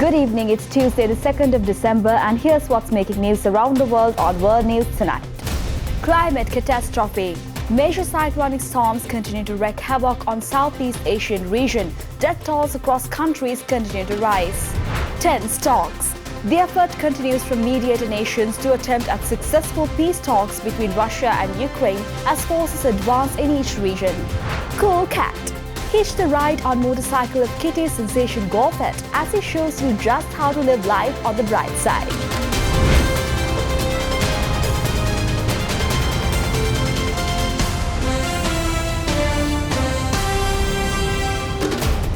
Good evening, it's Tuesday the 2nd of December and here's what's making news around the world on World News Tonight. Climate catastrophe. Major cyclonic storms continue to wreak havoc on Southeast Asian region. Death tolls across countries continue to rise. Tense talks. The effort continues from mediator nations to attempt at successful peace talks between Russia and Ukraine as forces advance in each region. Cool cat. Hitch the ride on motorcycle of Kitty sensation Golfet as he shows you just how to live life on the bright side.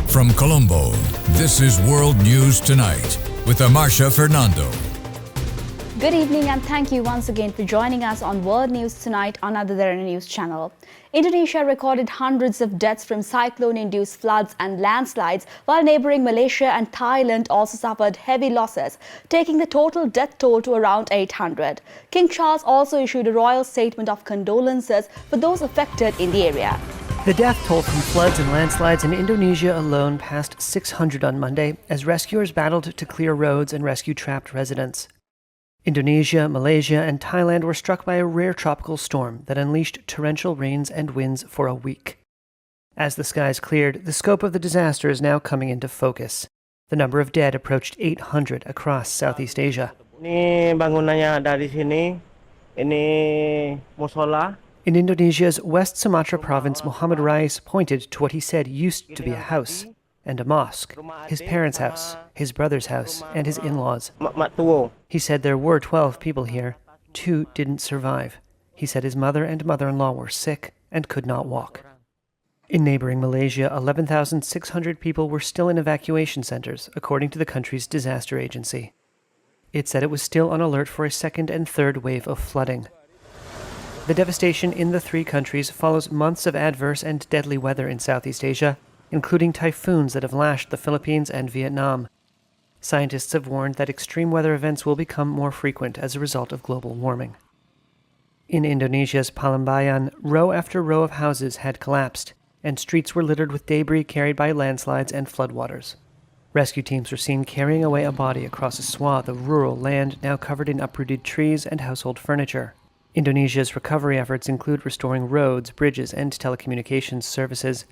From Colombo, this is World News Tonight with Amarsha Fernando. Good evening and thank you once again for joining us on World News Tonight on the Derana News channel. Indonesia recorded hundreds of deaths from cyclone-induced floods and landslides, while neighbouring Malaysia and Thailand also suffered heavy losses, taking the total death toll to around 800. King Charles also issued a royal statement of condolences for those affected in the area. The death toll from floods and landslides in Indonesia alone passed 600 on Monday as rescuers battled to clear roads and rescue trapped residents. Indonesia, Malaysia, and Thailand were struck by a rare tropical storm that unleashed torrential rains and winds for a week. As the skies cleared, the scope of the disaster is now coming into focus. The number of dead approached 800 across Southeast Asia. In Indonesia's West Sumatra province, Muhammad Rais pointed to what he said used to be a house and a mosque, his parents' house, his brother's house, and his in-laws. He said there were 12 people here. 2 didn't survive. He said his mother and mother-in-law were sick and could not walk. In neighboring Malaysia, 11,600 people were still in evacuation centers, according to the country's disaster agency. It said it was still on alert for a second and third wave of flooding. The devastation in the 3 countries follows months of adverse and deadly weather in Southeast Asia, including typhoons that have lashed the Philippines and Vietnam. Scientists have warned that extreme weather events will become more frequent as a result of global warming. In Indonesia's Palembayan, row after row of houses had collapsed, and streets were littered with debris carried by landslides and floodwaters. Rescue teams were seen carrying away a body across a swath of rural land now covered in uprooted trees and household furniture. Indonesia's recovery efforts include restoring roads, bridges, and telecommunications services.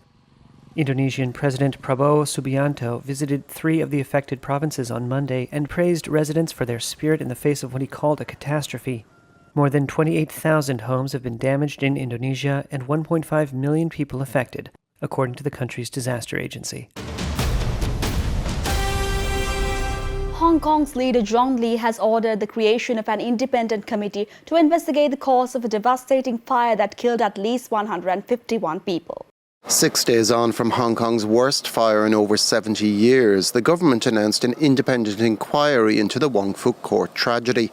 Indonesian President Prabowo Subianto visited 3 of the affected provinces on Monday and praised residents for their spirit in the face of what he called a catastrophe. More than 28,000 homes have been damaged in Indonesia and 1.5 million people affected, according to the country's disaster agency. Hong Kong's leader John Lee has ordered the creation of an independent committee to investigate the cause of a devastating fire that killed at least 151 people. 6 days on from Hong Kong's worst fire in over 70 years, the government announced an independent inquiry into the Wong Fuk Court tragedy.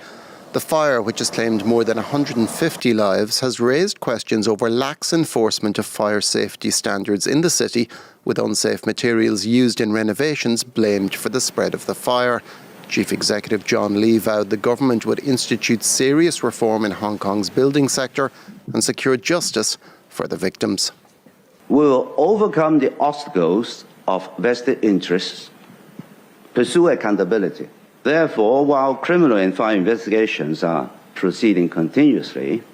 The fire, which has claimed more than 150 lives, has raised questions over lax enforcement of fire safety standards in the city, with unsafe materials used in renovations blamed for the spread of the fire. Chief Executive John Lee vowed the government would institute serious reform in Hong Kong's building sector and secure justice for the victims. We will overcome the obstacles of vested interests, pursue accountability. Therefore, while criminal and fire investigations are proceeding continuously,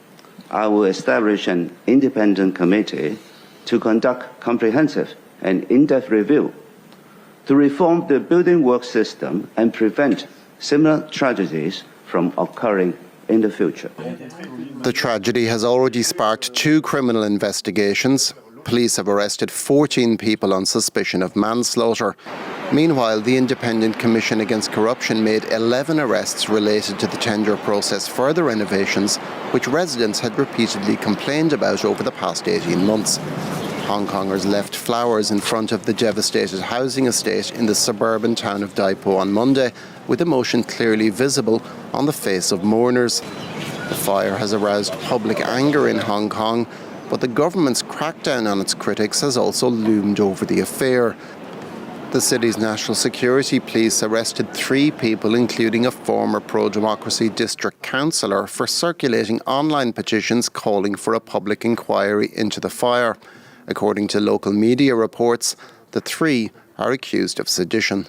I will establish an independent committee to conduct comprehensive and in-depth review to reform the building work system and prevent similar tragedies from occurring in the future. The tragedy has already sparked 2 criminal investigations. Police have arrested 14 people on suspicion of manslaughter. Meanwhile, the Independent Commission Against Corruption made 11 arrests related to the tender process for the renovations, which residents had repeatedly complained about over the past 18 months. Hong Kongers left flowers in front of the devastated housing estate in the suburban town of Dai Po on Monday, with emotion clearly visible on the face of mourners. The fire has aroused public anger in Hong Kong, but the government's crackdown on its critics has also loomed over the affair. The city's National Security Police arrested 3 people, including a former pro-democracy district councillor, for circulating online petitions calling for a public inquiry into the fire. According to local media reports, the 3 are accused of sedition.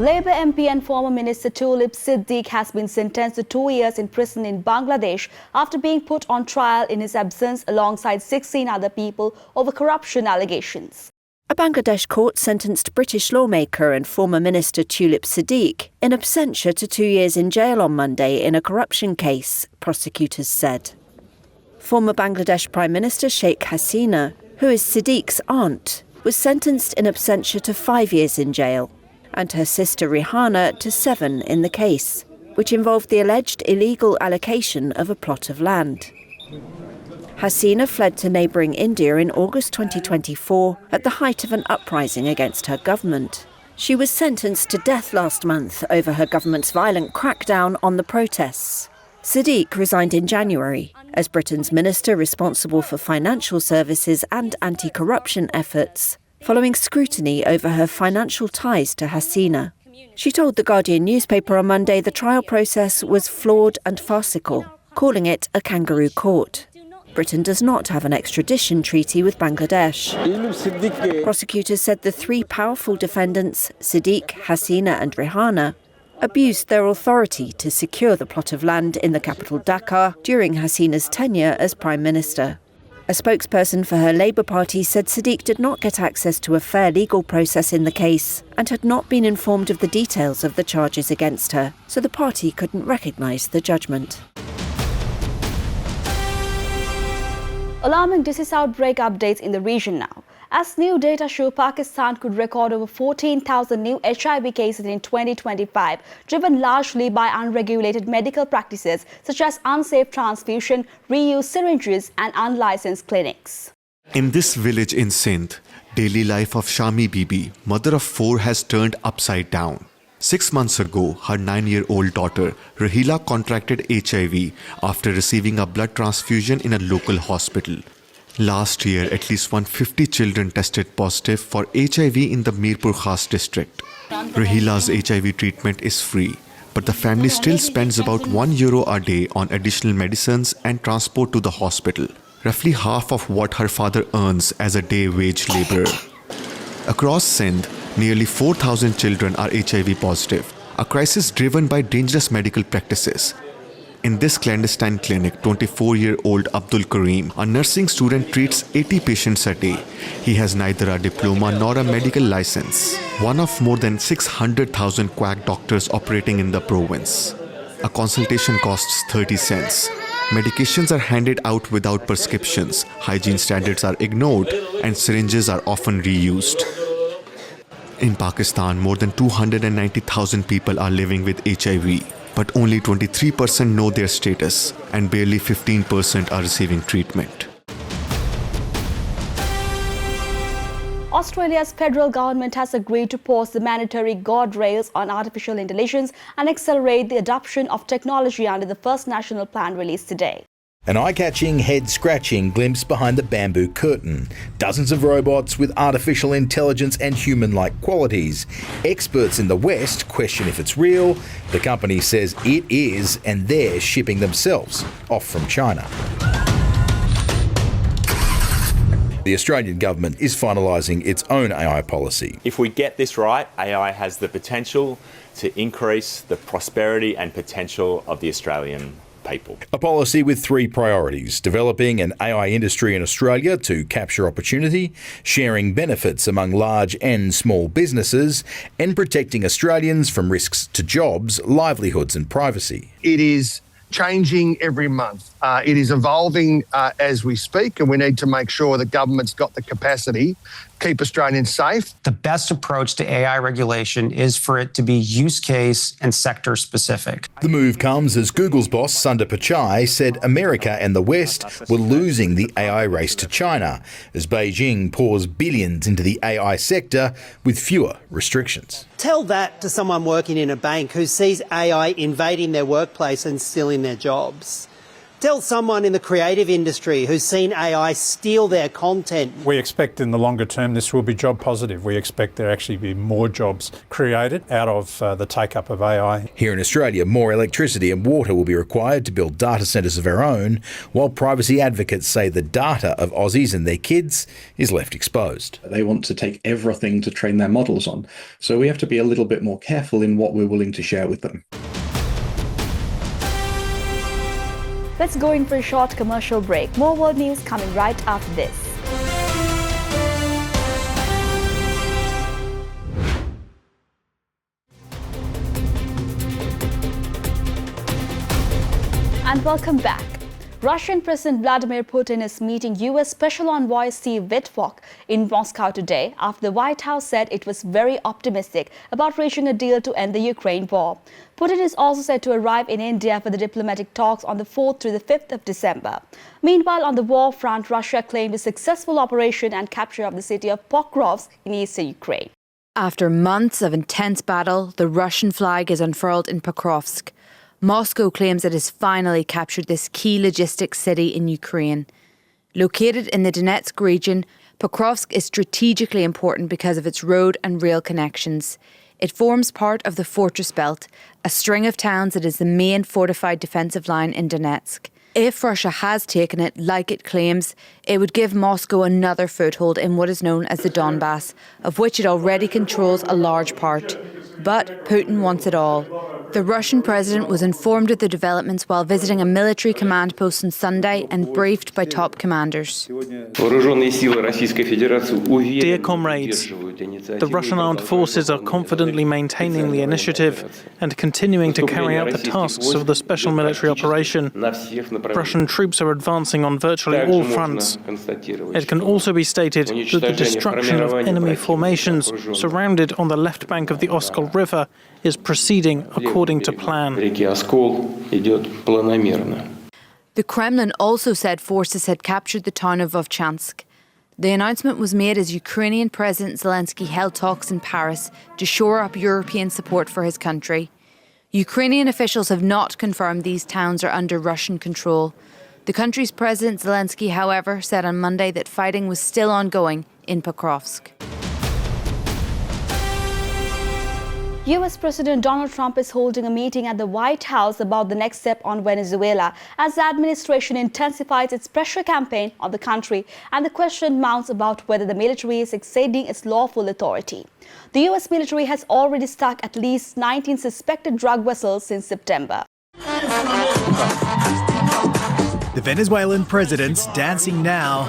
Labour MP and former Minister Tulip Siddique has been sentenced to 2 years in prison in Bangladesh after being put on trial in his absence alongside 16 other people over corruption allegations. A Bangladesh court sentenced British lawmaker and former Minister Tulip Siddique in absentia to 2 years in jail on Monday in a corruption case, prosecutors said. Former Bangladesh Prime Minister Sheikh Hasina, who is Siddique's aunt, was sentenced in absentia to 5 years in jail, and her sister Rihanna to 7 in the case, which involved the alleged illegal allocation of a plot of land. Hasina fled to neighbouring India in August 2024 at the height of an uprising against her government. She was sentenced to death last month over her government's violent crackdown on the protests. Siddique resigned in January as Britain's minister responsible for financial services and anti-corruption efforts, following scrutiny over her financial ties to Hasina. She told The Guardian newspaper on Monday the trial process was flawed and farcical, calling it a kangaroo court. Britain does not have an extradition treaty with Bangladesh. Prosecutors said the 3 powerful defendants, Siddique, Hasina and Rihanna, abused their authority to secure the plot of land in the capital Dhaka during Hasina's tenure as Prime Minister. A spokesperson for her Labour Party said Siddique did not get access to a fair legal process in the case and had not been informed of the details of the charges against her, so the party couldn't recognise the judgment. Alarming disease outbreak updates in the region now. As new data show, Pakistan could record over 14,000 new HIV cases in 2025, driven largely by unregulated medical practices such as unsafe transfusion, reused syringes and unlicensed clinics. In this village in Sindh, daily life of Shami Bibi, mother of 4, has turned upside down. 6 months ago, her 9-year-old daughter, Rahila, contracted HIV after receiving a blood transfusion in a local hospital. Last year, at least 150 children tested positive for HIV in the Mirpur Khas district. Rahila's HIV treatment is free, but the family still spends about €1 a day on additional medicines and transport to the hospital, roughly half of what her father earns as a day wage labourer. Across Sindh, nearly 4,000 children are HIV positive, a crisis driven by dangerous medical practices. In this clandestine clinic, 24-year-old Abdul Kareem, a nursing student, treats 80 patients a day. He has neither a diploma nor a medical license, one of more than 600,000 quack doctors operating in the province. A consultation costs 30 cents. Medications are handed out without prescriptions, hygiene standards are ignored, and syringes are often reused. In Pakistan, more than 290,000 people are living with HIV, but only 23% know their status, and barely 15% are receiving treatment. Australia's federal government has agreed to pause the mandatory guardrails on artificial intelligence and accelerate the adoption of technology under the first national plan released today. An eye-catching, head-scratching glimpse behind the bamboo curtain. Dozens of robots with artificial intelligence and human-like qualities. Experts in the West question if it's real. The company says it is, and they're shipping themselves off from China. The Australian government is finalising its own AI policy. If we get this right, AI has the potential to increase the prosperity and potential of the Australian people. A policy with 3 priorities: developing an AI industry in Australia to capture opportunity, sharing benefits among large and small businesses, and protecting Australians from risks to jobs, livelihoods and privacy. It is changing every month. It is evolving as we speak, and we need to make sure that government's got the capacity to keep Australians safe. The best approach to AI regulation is for it to be use case and sector specific. The move comes as Google's boss Sundar Pichai said America and the West were losing the AI race to China as Beijing pours billions into the AI sector with fewer restrictions. Tell that to someone working in a bank who sees AI invading their workplace and stealing their jobs. Tell someone in the creative industry who's seen AI steal their content. We expect in the longer term this will be job positive. We expect there actually be more jobs created out of the take-up of AI. Here in Australia, more electricity and water will be required to build data centres of our own, while privacy advocates say the data of Aussies and their kids is left exposed. They want to take everything to train their models on. So we have to be a little bit more careful in what we're willing to share with them. Let's go in for a short commercial break. More world news coming right after this. And welcome back. Russian President Vladimir Putin is meeting U.S. Special Envoy Steve Witkoff in Moscow today after the White House said it was very optimistic about reaching a deal to end the Ukraine war. Putin is also said to arrive in India for the diplomatic talks on the 4th through the 5th of December. Meanwhile, on the war front, Russia claimed a successful operation and capture of the city of Pokrovsk in eastern Ukraine. After months of intense battle, the Russian flag is unfurled in Pokrovsk. Moscow claims it has finally captured this key logistics city in Ukraine. Located in the Donetsk region, Pokrovsk is strategically important because of its road and rail connections. It forms part of the Fortress Belt, a string of towns that is the main fortified defensive line in Donetsk. If Russia has taken it, like it claims, it would give Moscow another foothold in what is known as the Donbass, of which it already controls a large part. But Putin wants it all. The Russian president was informed of the developments while visiting a military command post on Sunday and briefed by top commanders. Dear comrades, the Russian armed forces are confidently maintaining the initiative and continuing to carry out the tasks of the special military operation. Russian troops are advancing on virtually all fronts. It can also be stated that the destruction of enemy formations surrounded on the left bank of the Oskol River is proceeding according to plan. The Kremlin also said forces had captured the town of Vovchansk. The announcement was made as Ukrainian President Zelensky held talks in Paris to shore up European support for his country. Ukrainian officials have not confirmed these towns are under Russian control. The country's President Zelensky, however, said on Monday that fighting was still ongoing in Pokrovsk. U.S. President Donald Trump is holding a meeting at the White House about the next step on Venezuela as the administration intensifies its pressure campaign on the country and the question mounts about whether the military is exceeding its lawful authority. The U.S. military has already stuck at least 19 suspected drug vessels since September. The Venezuelan president's dancing now.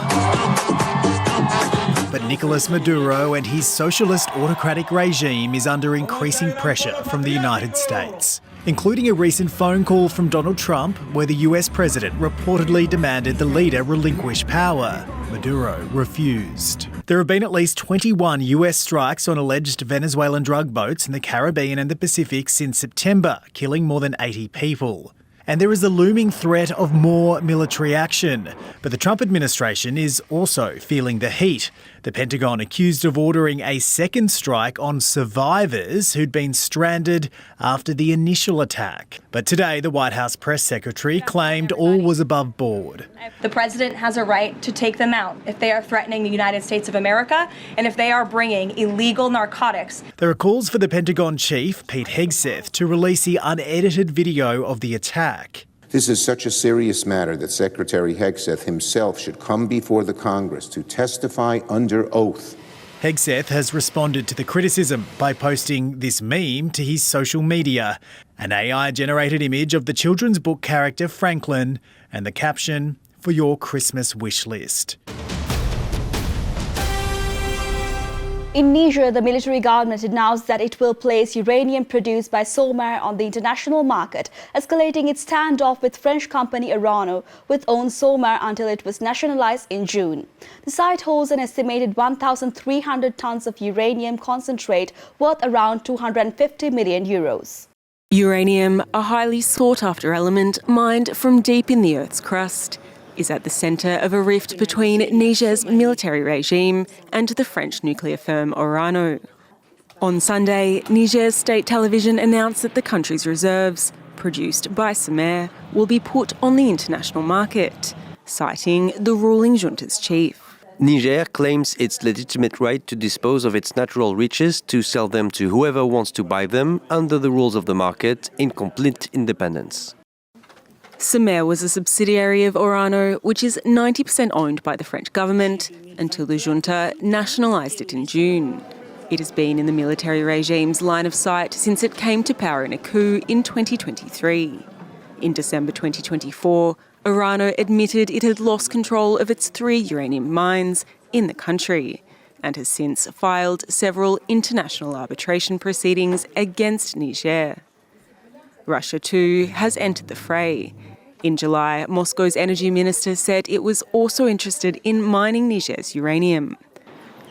But Nicolas Maduro and his socialist autocratic regime is under increasing pressure from the United States, including a recent phone call from Donald Trump where the US president reportedly demanded the leader relinquish power. Maduro refused. There have been at least 21 US strikes on alleged Venezuelan drug boats in the Caribbean and the Pacific since September, killing more than 80 people. And there is a looming threat of more military action. But the Trump administration is also feeling the heat. The Pentagon accused of ordering a second strike on survivors who'd been stranded after the initial attack. But today, the White House press secretary claimed all was above board. The president has a right to take them out if they are threatening the United States of America and if they are bringing illegal narcotics. There are calls for the Pentagon chief, Pete Hegseth, to release the unedited video of the attack. This is such a serious matter that Secretary Hegseth himself should come before the Congress to testify under oath. Hegseth has responded to the criticism by posting this meme to his social media, an AI-generated image of the children's book character Franklin, and the caption, "For your Christmas wish list." In Niger, the military government announced that it will place uranium produced by SOMAR on the international market, escalating its standoff with French company Derana, which owns SOMAR until it was nationalized in June. The site holds an estimated 1,300 tons of uranium concentrate worth around 250 million euros. Uranium, a highly sought-after element mined from deep in the Earth's crust, is at the centre of a rift between Niger's military regime and the French nuclear firm Orano. On Sunday, Niger's state television announced that the country's reserves, produced by Sumer will be put on the international market, citing the ruling junta's chief. Niger claims its legitimate right to dispose of its natural riches to sell them to whoever wants to buy them under the rules of the market in complete independence. Sumer was a subsidiary of Orano, which is 90% owned by the French government, until the junta nationalised it in June. It has been in the military regime's line of sight since it came to power in a coup in 2023. In December 2024, Orano admitted it had lost control of its 3 uranium mines in the country and has since filed several international arbitration proceedings against Niger. Russia, too, has entered the fray. In July, Moscow's energy minister said it was also interested in mining Niger's uranium.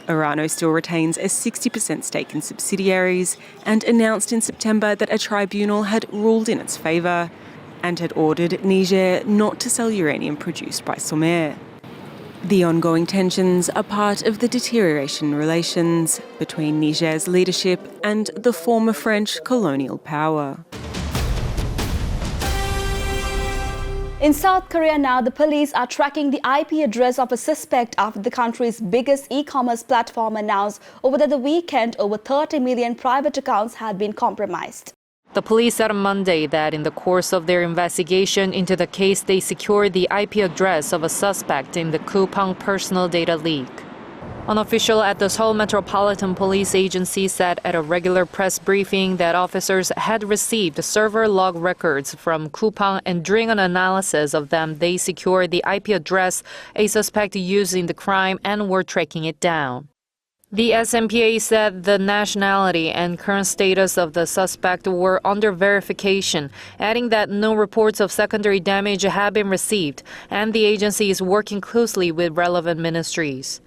Orano still retains a 60% stake in subsidiaries and announced in September that a tribunal had ruled in its favour and had ordered Niger not to sell uranium produced by Sumer. The ongoing tensions are part of the deterioration in relations between Niger's leadership and the former French colonial power. In South Korea now, the police are tracking the IP address of a suspect after the country's biggest e-commerce platform announced over the weekend over 30 million private accounts had been compromised. The police said on Monday that in the course of their investigation into the case, they secured the IP address of a suspect in the Kupang personal data leak. An official at the Seoul Metropolitan Police Agency said at a regular press briefing that officers had received server log records from Kupang, and during an analysis of them, they secured the IP address a suspect used in the crime and were tracking it down. The SMPA said the nationality and current status of the suspect were under verification, adding that no reports of secondary damage have been received, and the agency is working closely with relevant ministries.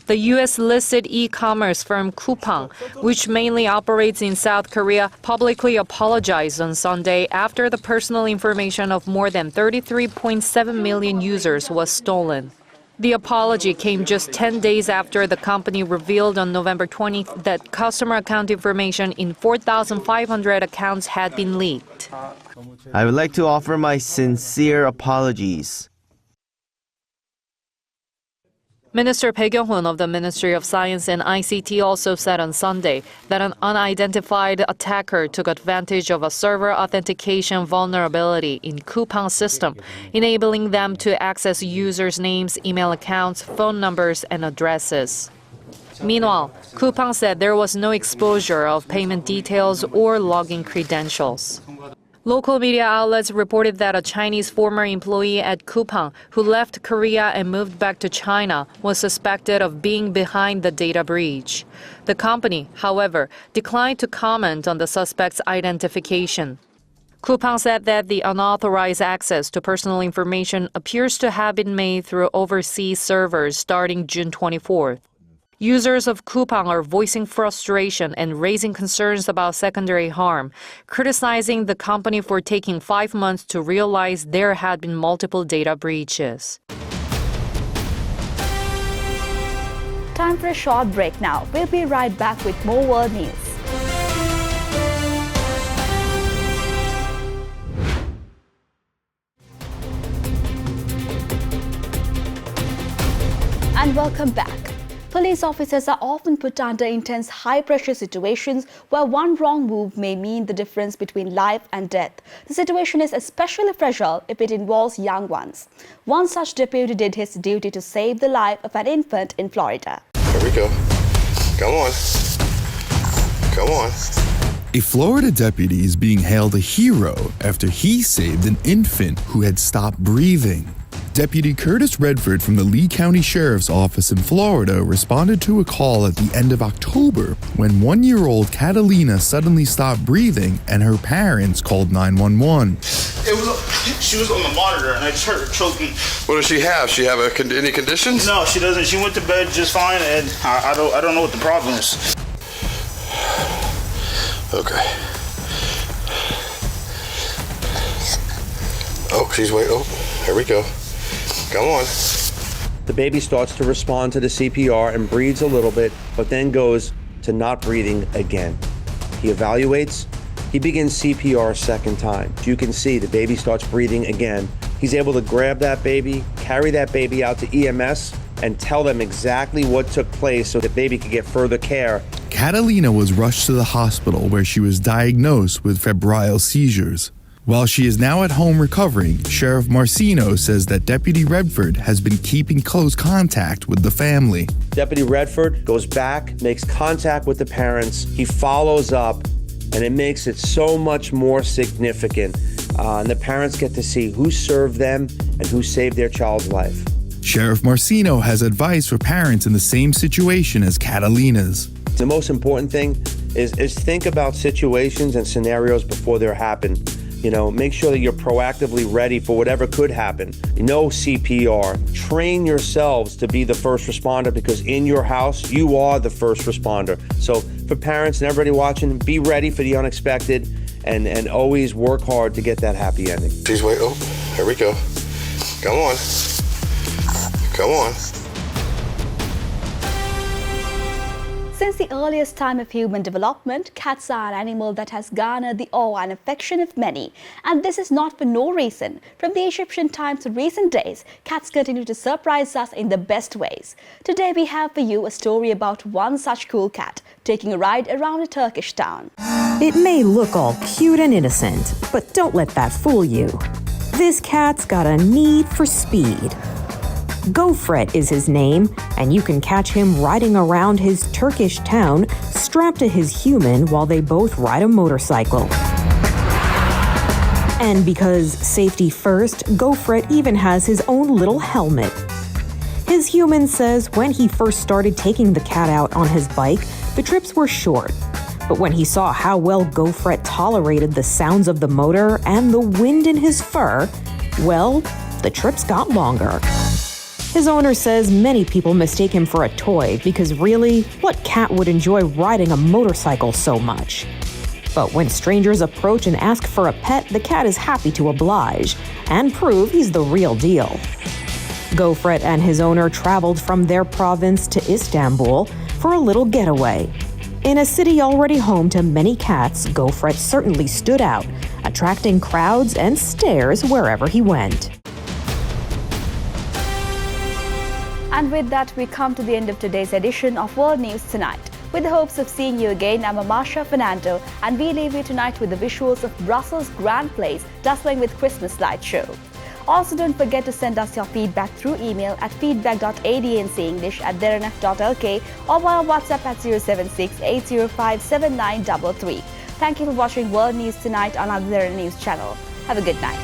The U.S.-listed e-commerce firm Kupang, which mainly operates in South Korea, publicly apologized on Sunday after the personal information of more than 33.7 million users was stolen. The apology came just 10 days after the company revealed on November 20th that customer account information in 4,500 accounts had been leaked. I would like to offer my sincere apologies. Minister Bae Kyung-hoon of the Ministry of Science and ICT also said on Sunday that an unidentified attacker took advantage of a server authentication vulnerability in Kupang's system, enabling them to access users' names, email accounts, phone numbers, and addresses. Meanwhile, Kupang said there was no exposure of payment details or login credentials. Local media outlets reported that a Chinese former employee at Kupang who left Korea and moved back to China was suspected of being behind the data breach. The company, however, declined to comment on the suspect's identification. Kupang said that the unauthorized access to personal information appears to have been made through overseas servers starting June 24th. Users of Kupang are voicing frustration and raising concerns about secondary harm, criticizing the company for taking 5 months to realize there had been multiple data breaches. Time for a short break now. We'll be right back with more world news. And welcome back. Police officers are often put under intense high-pressure situations where one wrong move may mean the difference between life and death. The situation is especially fragile if it involves young ones. One such deputy did his duty to save the life of an infant in Florida. Here we go. Come on. Come on. A Florida deputy is being hailed a hero after he saved an infant who had stopped breathing. Deputy Curtis Redford from the Lee County Sheriff's Office in Florida responded to a call at the end of October when 1-year-old Catalina suddenly stopped breathing and her parents called 911. She was on the monitor and I just heard her choking. What does she have? She have any conditions? No, she doesn't. She went to bed just fine, and I don't know what the problem is. Okay. Oh, she's waiting. Oh, here we go. Come on. The baby starts to respond to the CPR and breathes a little bit, but then goes to not breathing again. He evaluates, He begins CPR a second time. You can see the baby starts breathing again. He's able to grab that baby, carry that baby out to EMS, and tell them exactly what took place so the baby could get further care. Catalina was rushed to the hospital where she was diagnosed with febrile seizures. While she is now at home recovering, Sheriff Marcino says that Deputy Redford has been keeping close contact with the family. Deputy Redford goes back, makes contact with the parents. He follows up, and it makes it so much more significant. And the parents get to see who served them and who saved their child's life. Sheriff Marcino has advice for parents in the same situation as Catalina's. The most important thing is think about situations and scenarios before they happen. You know, make sure that you're proactively ready for whatever could happen. Know CPR. Train yourselves to be the first responder, because in your house, you are the first responder. So for parents and everybody watching, be ready for the unexpected and always work hard to get that happy ending. Please wait. Oh, here we go. Come on. Come on. Since the earliest time of human development, cats are an animal that has garnered the awe and affection of many. And this is not for no reason. From the Egyptian times to recent days, cats continue to surprise us in the best ways. Today we have for you a story about one such cool cat taking a ride around a Turkish town. It may look all cute and innocent, but don't let that fool you. This cat's got a need for speed. Gofret is his name, and you can catch him riding around his Turkish town, strapped to his human while they both ride a motorcycle. And because safety first, Gofret even has his own little helmet. His human says when he first started taking the cat out on his bike, the trips were short. But when he saw how well Gofret tolerated the sounds of the motor and the wind in his fur, well, the trips got longer. His owner says many people mistake him for a toy because really, what cat would enjoy riding a motorcycle so much? But when strangers approach and ask for a pet, the cat is happy to oblige and prove he's the real deal. Gofret and his owner traveled from their province to Istanbul for a little getaway. In a city already home to many cats, Gofret certainly stood out, attracting crowds and stares wherever he went. And with that, we come to the end of today's edition of World News Tonight. With the hopes of seeing you again, I'm Amasha Fernando, and we leave you tonight with the visuals of Brussels' Grand Place, dazzling with Christmas light show. Also, don't forget to send us your feedback through email at feedback.adncenglish@derana.lk or via WhatsApp at 076-805-7933. Thank you for watching World News Tonight on our Derana News channel. Have a good night.